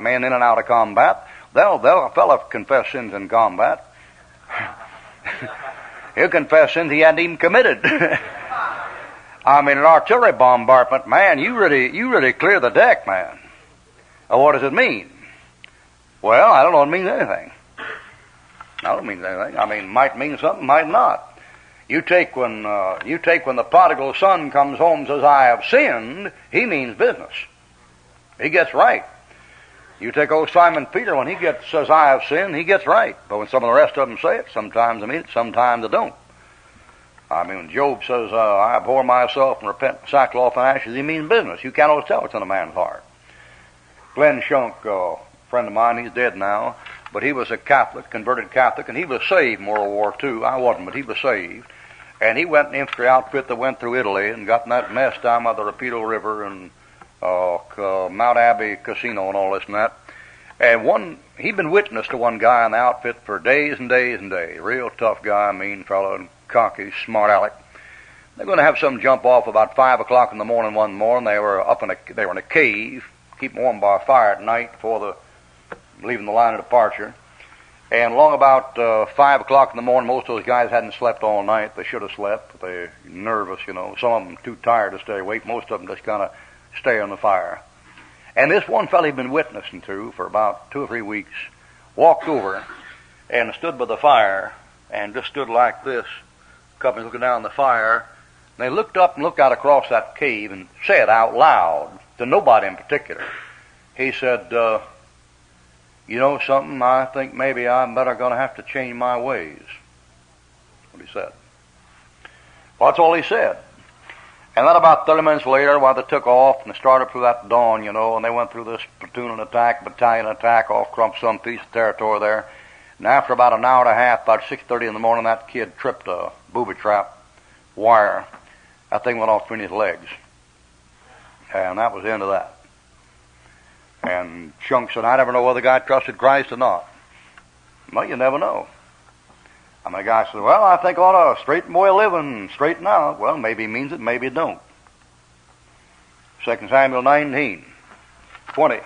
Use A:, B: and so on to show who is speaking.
A: got men in and out of combat. A fella confess sins in combat. He'll confess sins he hadn't even committed. I mean, an artillery bombardment, man, you really clear the deck, man. What does it mean? Well, I don't know. It means anything. I don't mean anything. I mean, might mean something, might not. You take when the prodigal son comes home and says, "I have sinned," he means business. He gets right. You take old Simon Peter, when he says, "I have sinned," he gets right. But when some of the rest of them say it, sometimes they mean it, sometimes they don't. I mean, when Job says, "I abhor myself and repent in sackcloth and ashes," he means business. You can't always tell what's in a man's heart. Glenn Shunk, a friend of mine, he's dead now, but he was a Catholic, converted Catholic, and he was saved in World War II. I wasn't, but he was saved. And he went in an infantry outfit that went through Italy and got in that mess down by the Rapido River and Mount Abbey Casino and all this and that. And he'd been witness to one guy in the outfit for days and days and days. Real tough guy, mean fellow, and cocky, smart aleck. They're going to have some jump off about 5 o'clock in the morning one morning. They were in a cave, keeping warm by a fire at night before leaving the line of departure. And along about 5 o'clock in the morning, most of those guys hadn't slept all night. They should have slept, but they're nervous, you know. Some of them too tired to stay awake. Most of them just kind of stay on the fire. And this one fellow he'd been witnessing to for about 2 or 3 weeks walked over and stood by the fire and just stood like this, company looking down the fire. And they looked up and looked out across that cave and said out loud to nobody in particular. He said, "You know something, I think maybe I'm better going to have to change my ways." That's what he said. Well, that's all he said. And then about 30 minutes later, while they took off and they started through that dawn, you know, and they went through this platoon attack, battalion attack, off across some piece of territory there. And after about an hour and a half, about 6:30 in the morning, that kid tripped a booby trap wire. That thing went off between his legs. And that was the end of that. And Shunk said, "I never know whether the guy trusted Christ or not." Well, you never know. I mean, the guy said, "Well, I think I ought to straighten my living, straighten out." Well, maybe he means it, maybe it don't. 2 Samuel 19:20.